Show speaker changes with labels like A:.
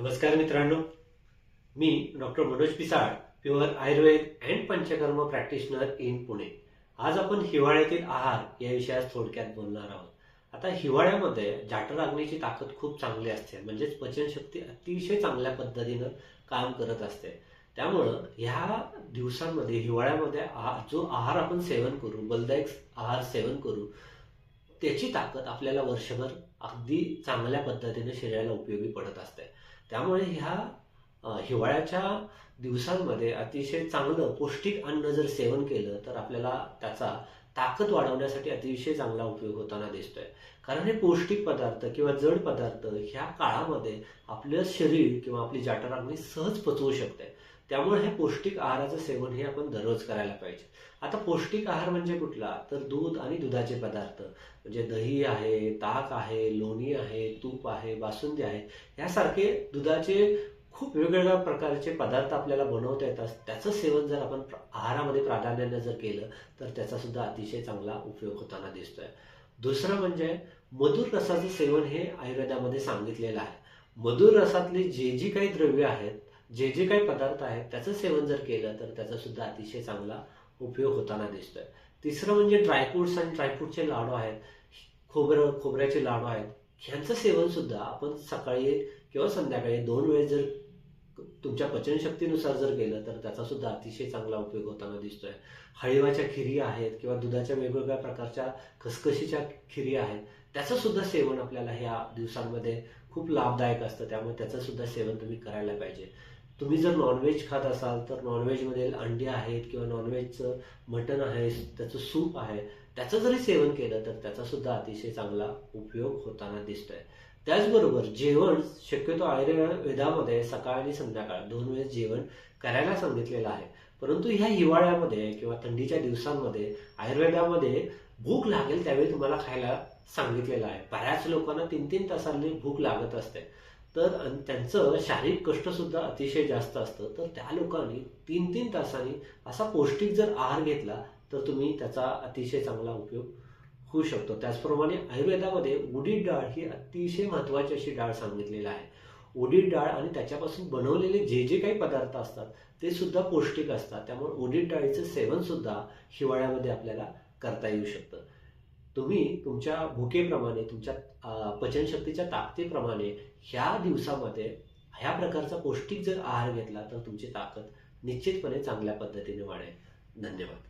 A: नमस्कार मित्रांनो, मी doctor Manoj Pisal, pure Ayurveda and Panchakarma practitioner in Pune. आज आपण हिवाळ्यातील आहार या विषयात थोडक्यात बोलणार आहोत. आता हिवाळ्यामध्ये जाठराग्नीची ताकद खूप चांगली असते, म्हणजेच पचनशक्ती अतिशय चांगल्या पद्धतीनं काम करत असते. त्यामुळं ह्या दिवसांमध्ये हिवाळ्यामध्ये जो आहार आपण सेवन करू, बलदायक आहार सेवन करू, त्याची ताकद आपल्याला वर्षभर अगदी चांगल्या पद्धतीने शरीराला उपयोगी पडत असते. त्यामुळे ह्या हिवाळ्याच्या दिवसांमध्ये अतिशय चांगलं पौष्टिक अन्न जर सेवन केलं तर आपल्याला त्याचा ताकद वाढवण्यासाठी अतिशय चांगला उपयोग होताना दिसतोय. कारण हे पौष्टिक पदार्थ किंवा जड पदार्थ ह्या काळामध्ये आपलं शरीर किंवा आपली जठराग्नी सहज पचवू शकते. त्यामुळे हे पौष्टिक आहाराचं सेवन हे आपण दररोज करायला पाहिजे. आता पौष्टिक आहार म्हणजे कुठला, तर दूध आणि दुधाचे पदार्थ म्हणजे दही आहे, ताक आहे, लोणी आहे, तूप आहे, बासुंदी आहे, यासारखे दुधाचे खूप वेगवेगळ्या प्रकारचे पदार्थ आपल्याला बनवता येतात. त्याचं सेवन जर आपण आहारामध्ये प्राधान्याने जर केलं तर त्याचा सुद्धा अतिशय चांगला उपयोग होताना दिसतोय. दुसरं म्हणजे मधुर रसाचं सेवन हे आयुर्वेदामध्ये सांगितलेलं आहे. मधुर रसातले जे जी काही द्रव्य आहेत, जे जे काही पदार्थ आहेत, त्याचं सेवन जर केलं तर त्याचा सुद्धा अतिशय चांगला उपयोग होताना दिसतोय. तिसरं म्हणजे ड्रायफ्रुट्स आणि ड्रायफ्रूटचे लाडू आहेत, खोबऱ्याचे लाडू आहेत, ह्यांचं सेवन सुद्धा आपण सकाळी किंवा संध्याकाळी 2 वेळेस जर तुमच्या पचनशक्तीनुसार जर केलं तर त्याचा सुद्धा अतिशय चांगला उपयोग होताना दिसतोय. हळीवाच्या खिरी आहेत किंवा दुधाच्या वेगवेगळ्या प्रकारच्या खसखशीच्या खिरी आहेत, त्याचं सुद्धा सेवन आपल्याला ह्या दिवसांमध्ये खूप लाभदायक असतं. त्यामुळे त्याचं सुद्धा सेवन तुम्ही करायला पाहिजे. तुम्ही जर नॉनव्हेज खात असाल तर नॉनव्हेजमध्ये अंडी आहेत किंवा नॉनव्हेजचं मटण आहे, त्याचं सूप आहे, त्याचं जरी सेवन केलं तर त्याचा सुद्धा अतिशय चांगला उपयोग होताना दिसतोय. त्याचबरोबर जेवण शक्यतो आयुर्वेदामध्ये सकाळ आणि संध्याकाळ 2 वेळेस जेवण करायला सांगितलेलं आहे. परंतु ह्या हिवाळ्यामध्ये किंवा थंडीच्या दिवसांमध्ये आयुर्वेदामध्ये भूक लागेल त्यावेळी तुम्हाला खायला सांगितलेलं आहे. बऱ्याच लोकांना 3-3 तासांनी भूक लागत असते, तर त्यांचं शारीरिक कष्ट सुद्धा अतिशय जास्त असतं. तर त्या लोकांनी 3-3 तासांनी असा पौष्टिक जर आहार घेतला तर तुम्ही त्याचा अतिशय चांगला उपयोग होऊ शकतो. त्याचप्रमाणे आयुर्वेदामध्ये उडीद डाळ ही अतिशय महत्त्वाची अशी डाळ सांगितलेली आहे. उडीद डाळ आणि त्याच्यापासून बनवलेले जे जे काही पदार्थ असतात ते सुद्धा पौष्टिक असतात. त्यामुळे उडीद डाळीचं सेवन सुद्धा हिवाळ्यामध्ये आपल्याला करता येऊ शकतं. तुम्ही तुमच्या भुकेप्रमाणे, तुमच्या पचनशक्तीच्या ताकदीप्रमाणे ह्या दिवसामध्ये ह्या प्रकारचा पौष्टिक जर आहार घेतला तर तुमची ताकद निश्चितपणे चांगल्या पद्धतीने वाढेल. धन्यवाद.